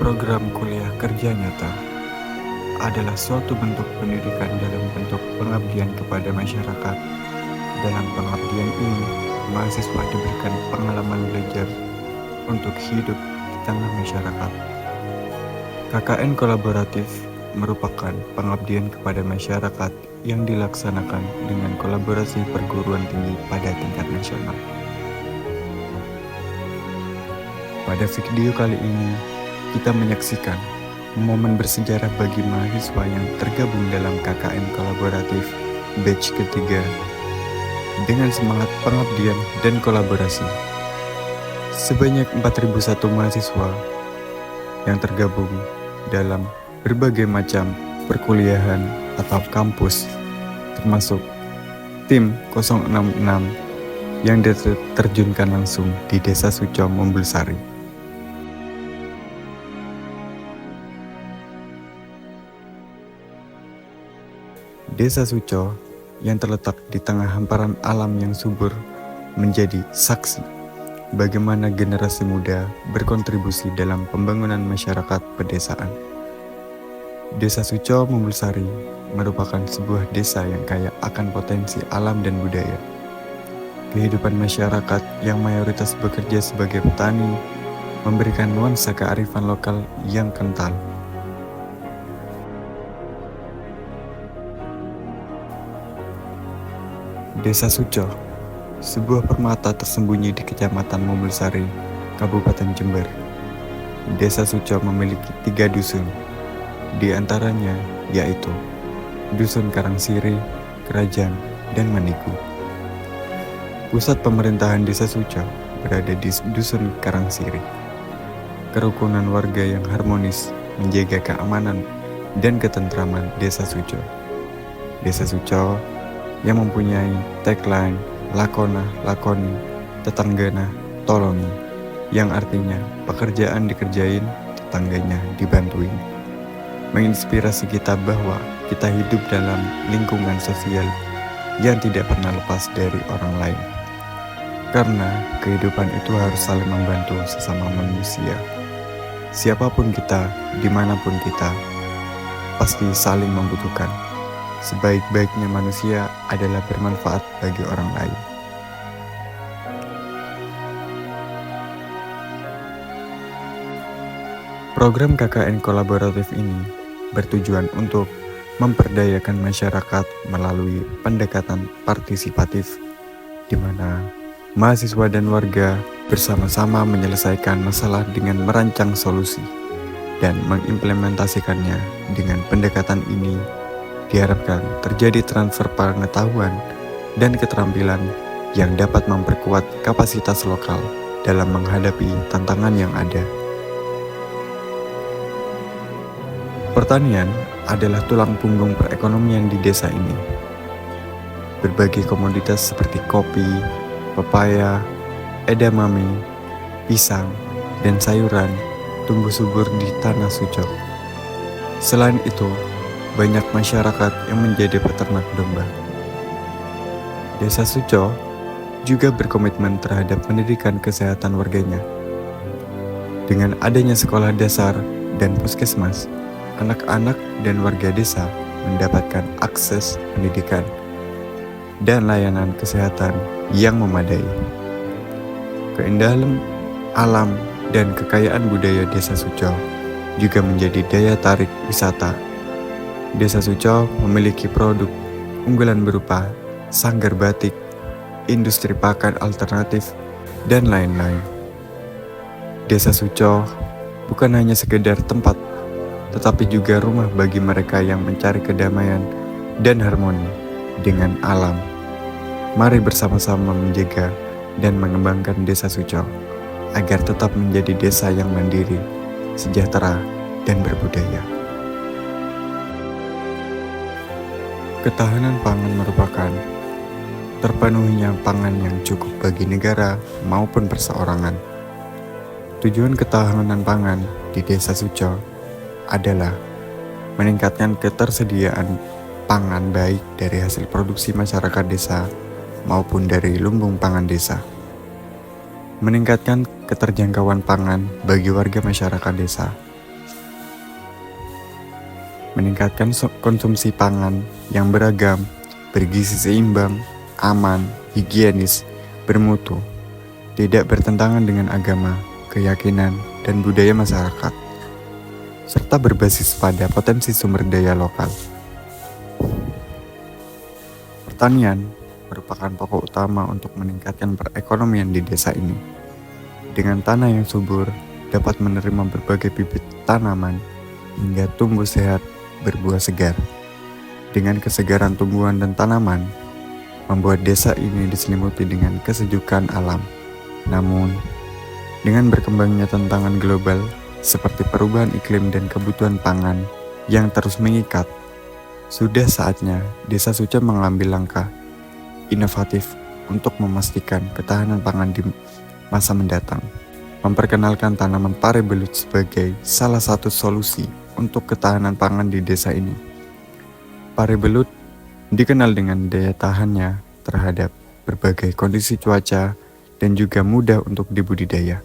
Program kuliah kerja nyata adalah suatu bentuk pendidikan dalam bentuk pengabdian kepada masyarakat. Dalam pengabdian ini, mahasiswa diberikan pengalaman belajar untuk hidup di tengah masyarakat. KKN kolaboratif merupakan pengabdian kepada masyarakat yang dilaksanakan dengan kolaborasi perguruan tinggi pada tingkat nasional. Pada video kali ini, kita menyaksikan momen bersejarah bagi mahasiswa yang tergabung dalam KKN kolaboratif batch ketiga dengan semangat pengabdian dan kolaborasi. Sebanyak 4.001 mahasiswa yang tergabung dalam berbagai macam perkuliahan atau kampus, termasuk tim 066 yang diterjunkan langsung di Desa Suco, Mumbulsari. Desa Suco yang terletak di tengah hamparan alam yang subur menjadi saksi bagaimana generasi muda berkontribusi dalam pembangunan masyarakat pedesaan. Desa Suco Mumbulsari merupakan sebuah desa yang kaya akan potensi alam dan budaya. Kehidupan masyarakat yang mayoritas bekerja sebagai petani memberikan nuansa kearifan lokal yang kental. Desa Suco, sebuah permata tersembunyi di Kecamatan Mumbulsari, Kabupaten Jember. Desa Suco memiliki 3 dusun, di antaranya yaitu Dusun Karangsiri, Kerajaan, dan Maniku. Pusat pemerintahan Desa Suco berada di Dusun Karangsiri. Kerukunan warga yang harmonis menjaga keamanan dan ketentraman Desa Suco. Desa Suco yang mempunyai tagline Lakona Lakoni, Tetanggana Tolongi, yang artinya pekerjaan dikerjain, tetangganya dibantuin. Menginspirasi kita bahwa kita hidup dalam lingkungan sosial yang tidak pernah lepas dari orang lain. Karena kehidupan itu harus saling membantu sesama manusia. Siapapun kita, dimanapun kita, pasti saling membutuhkan. Sebaik-baiknya manusia adalah bermanfaat bagi orang lain. Program KKN kolaboratif ini bertujuan untuk memperdayakan masyarakat melalui pendekatan partisipatif, di mana mahasiswa dan warga bersama-sama menyelesaikan masalah dengan merancang solusi dan mengimplementasikannya. Dengan pendekatan ini diharapkan terjadi transfer pengetahuan dan keterampilan yang dapat memperkuat kapasitas lokal dalam menghadapi tantangan yang ada. Pertanian adalah tulang punggung perekonomian di desa ini. Berbagai komoditas seperti kopi, pepaya, edamame, pisang, dan sayuran tumbuh subur di tanah Suco. Selain itu, banyak masyarakat yang menjadi peternak domba. Desa Suco juga berkomitmen terhadap pendidikan kesehatan warganya. Dengan adanya sekolah dasar dan puskesmas, anak-anak dan warga desa mendapatkan akses pendidikan dan layanan kesehatan yang memadai. Keindahan alam dan kekayaan budaya Desa Suco juga menjadi daya tarik wisata. Desa Suco memiliki produk unggulan berupa sanggar batik, industri pakan alternatif, dan lain-lain. Desa Suco bukan hanya sekedar tempat, tetapi juga rumah bagi mereka yang mencari kedamaian dan harmoni dengan alam. Mari bersama-sama menjaga dan mengembangkan Desa Suco agar tetap menjadi desa yang mandiri, sejahtera, dan berbudaya. Ketahanan pangan merupakan terpenuhinya pangan yang cukup bagi negara maupun perseorangan. Tujuan ketahanan pangan di Desa Suco adalah meningkatkan ketersediaan pangan baik dari hasil produksi masyarakat desa maupun dari lumbung pangan desa. Meningkatkan keterjangkauan pangan bagi warga masyarakat desa meningkatkan konsumsi pangan yang beragam, bergizi seimbang, aman, higienis, bermutu, tidak bertentangan dengan agama, keyakinan, dan budaya masyarakat, serta berbasis pada potensi sumber daya lokal. Pertanian merupakan pokok utama untuk meningkatkan perekonomian di desa ini. Dengan tanah yang subur, dapat menerima berbagai bibit tanaman hingga tumbuh sehat, berbuah segar. Dengan kesegaran tumbuhan dan tanaman, membuat desa ini diselimuti dengan kesejukan alam. Namun, dengan berkembangnya tantangan global seperti perubahan iklim dan kebutuhan pangan yang terus mengikat, sudah saatnya Desa Suca mengambil langkah inovatif untuk memastikan ketahanan pangan di masa mendatang. Memperkenalkan tanaman pare belut sebagai salah satu solusi untuk ketahanan pangan di desa ini. Pare belut dikenal dengan daya tahannya terhadap berbagai kondisi cuaca dan juga mudah untuk dibudidaya.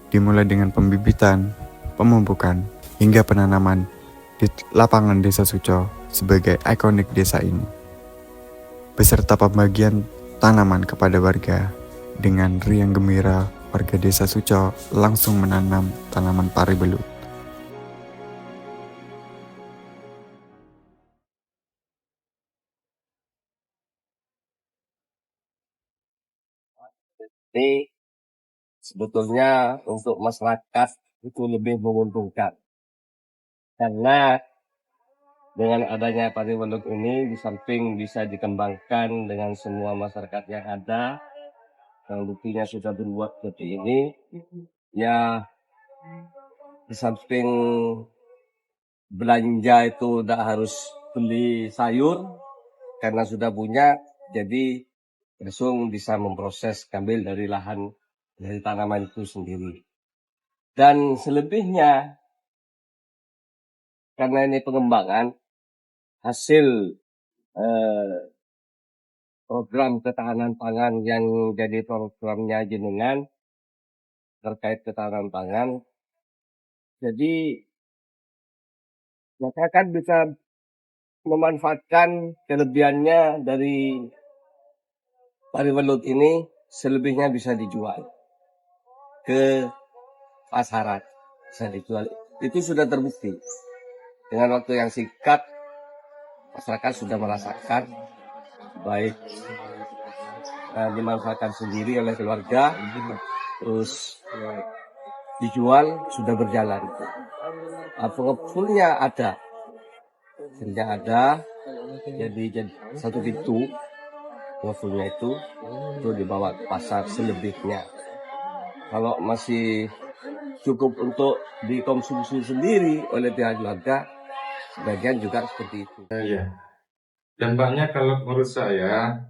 Dimulai dengan pembibitan, pemupukan, hingga penanaman di lapangan Desa Suco sebagai ikonik desa ini, beserta pembagian tanaman kepada warga. Dengan riang gembira, warga Desa Suco langsung menanam tanaman pare belut. Jadi sebetulnya untuk masyarakat itu lebih menguntungkan, karena dengan adanya pare belut ini di samping bisa dikembangkan dengan semua masyarakat yang ada, yang buktinya sudah berbuat seperti ini, ya di samping belanja itu tidak harus beli sayur karena sudah punya, jadi langsung bisa memproses ambil dari lahan dari tanaman itu sendiri. Dan selebihnya, karena ini pengembangan hasil program ketahanan pangan yang jadi programnya jenengan terkait ketahanan pangan, jadi masyarakat bisa memanfaatkan kelebihannya dari pare belut ini, selebihnya bisa dijual ke pasaran, bisa dijual. Itu sudah terbukti. Dengan waktu yang singkat, masyarakat sudah merasakan baik dimanfaatkan sendiri oleh keluarga, terus dijual, sudah berjalan. Pengepulnya ada, jadi satu pintu pengepulnya itu dibawa ke pasar selebihnya. Kalau masih cukup untuk dikonsumsi sendiri oleh pihak keluarga, sebagian juga seperti itu. Ya. Dampaknya kalau menurut saya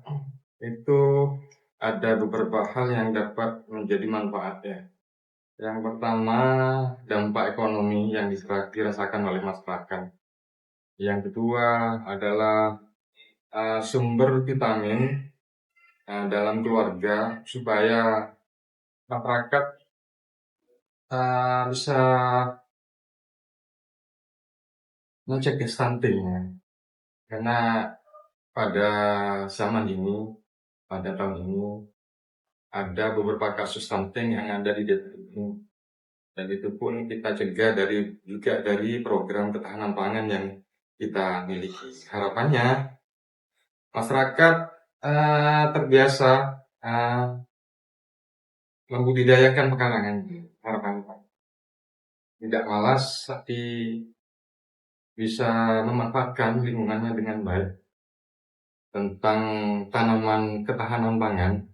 itu ada beberapa hal yang dapat menjadi manfaat ya. Yang pertama, dampak ekonomi yang dirasakan oleh masyarakat. Yang kedua adalah sumber vitamin dalam keluarga supaya masyarakat bisa mencegah stunting ya. Karena pada zaman ini, pada tahun ini ada beberapa kasus stunting yang ada di desa ini, dan itu pun kita cegah juga dari program ketahanan pangan yang kita miliki. Harapannya masyarakat terbiasa membudidayakan pekarangan. Harapannya tidak malas, tapi bisa memanfaatkan lingkungannya dengan baik. Tentang tanaman ketahanan pangan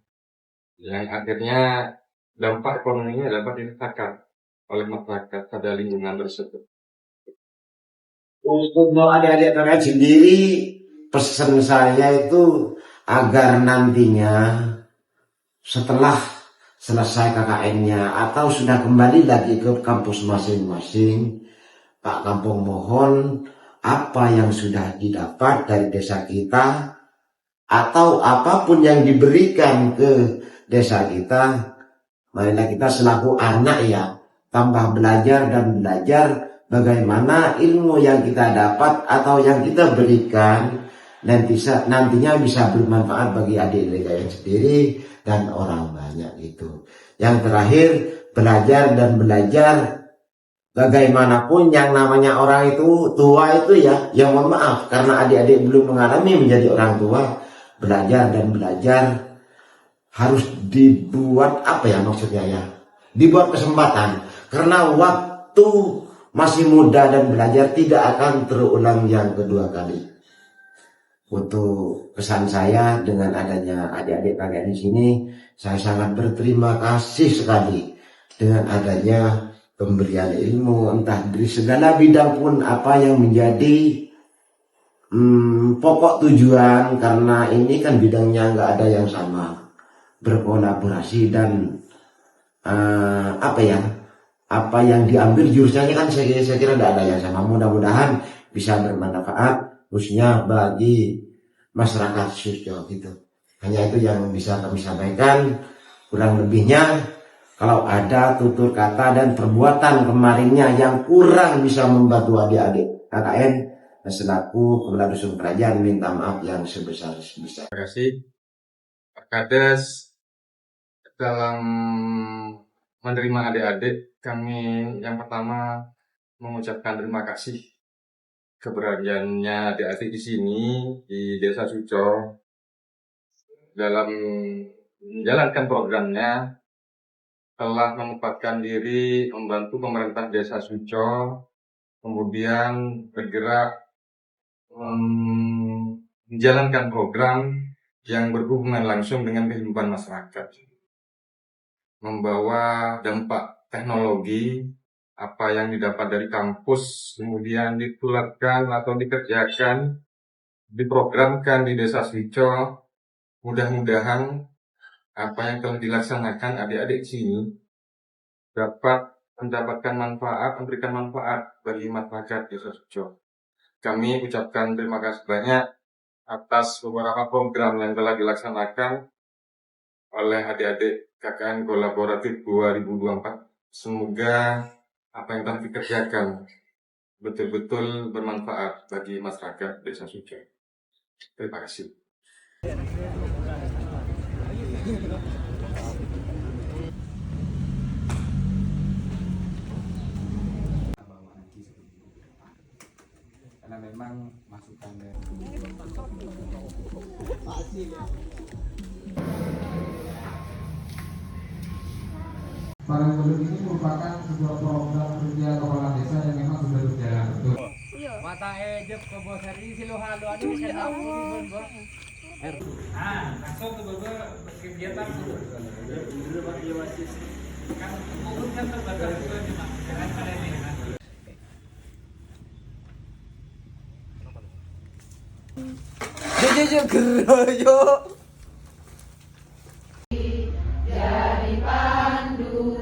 yang akhirnya dampak ekonominya dapat dirasakan oleh masyarakat pada lingkungan tersebut. Untuk adik-adik terkait sendiri, pesan saya itu agar nantinya setelah selesai KKN-nya atau sudah kembali lagi ke kampus masing-masing, Pak Kampung mohon apa yang sudah didapat dari desa kita atau apapun yang diberikan ke desa kita, marilah kita selaku anak ya tambah belajar dan belajar bagaimana ilmu yang kita dapat atau yang kita berikan nantinya bisa bermanfaat bagi adik-adik kalian sendiri dan orang banyak itu. Yang terakhir, belajar dan belajar. Bagaimanapun yang namanya orang itu tua itu ya mohon maaf karena adik-adik belum mengalami menjadi orang tua. Belajar dan belajar harus dibuat maksudnya dibuat kesempatan karena waktu masih muda dan belajar tidak akan terulang yang kedua kali. Untuk pesan saya dengan adanya adik-adik kakak di sini, saya sangat berterima kasih sekali dengan adanya pemberian ilmu entah dari segala bidang pun apa yang menjadi pokok tujuan, karena ini kan bidangnya nggak ada yang sama, berkolaborasi dan apa yang diambil jurusannya kan saya kira tidak ada yang sama. Mudah-mudahan bisa bermanfaat khususnya bagi masyarakat Suco gitu. Hanya itu yang bisa kami sampaikan. Kurang lebihnya kalau ada tutur kata dan perbuatan kemarinnya yang kurang bisa membantu adik-adik KKN selaku Kepala Dusun Kerajaan minta maaf yang sebesar-besar. Terima kasih Pak Kades. Dalam menerima adik-adik, kami yang pertama mengucapkan terima kasih keberadaannya adik-adik di sini di Desa Suco dalam menjalankan programnya, telah menempatkan diri membantu pemerintah Desa Suco, kemudian bergerak menjalankan program yang berhubungan langsung dengan kehidupan masyarakat, membawa dampak teknologi apa yang didapat dari kampus kemudian ditularkan atau dikerjakan, diprogramkan di Desa Suco. Mudah-mudahan apa yang telah dilaksanakan adik-adik sini dapat mendapatkan manfaat, memberikan manfaat bagi masyarakat Desa Suco. Kami ucapkan terima kasih banyak atas beberapa program yang telah dilaksanakan oleh adik-adik KKN Kolaboratif 2024. Semoga apa yang telah dikerjakan betul-betul bermanfaat bagi masyarakat Desa Suco. Terima kasih. Karena memang masukan dari Barang Penduduk ini merupakan sebuah program kerja kepala desa yang memang sudah berjalan betul. Mata ejek ke bosari silo halu anu bisa tahu ribon bo. Langsung tuh bawa kegiatan tuh. Kan umur kan terbatas juga cuma dengan pandemi kan. Yo geroyo. Jadi pandu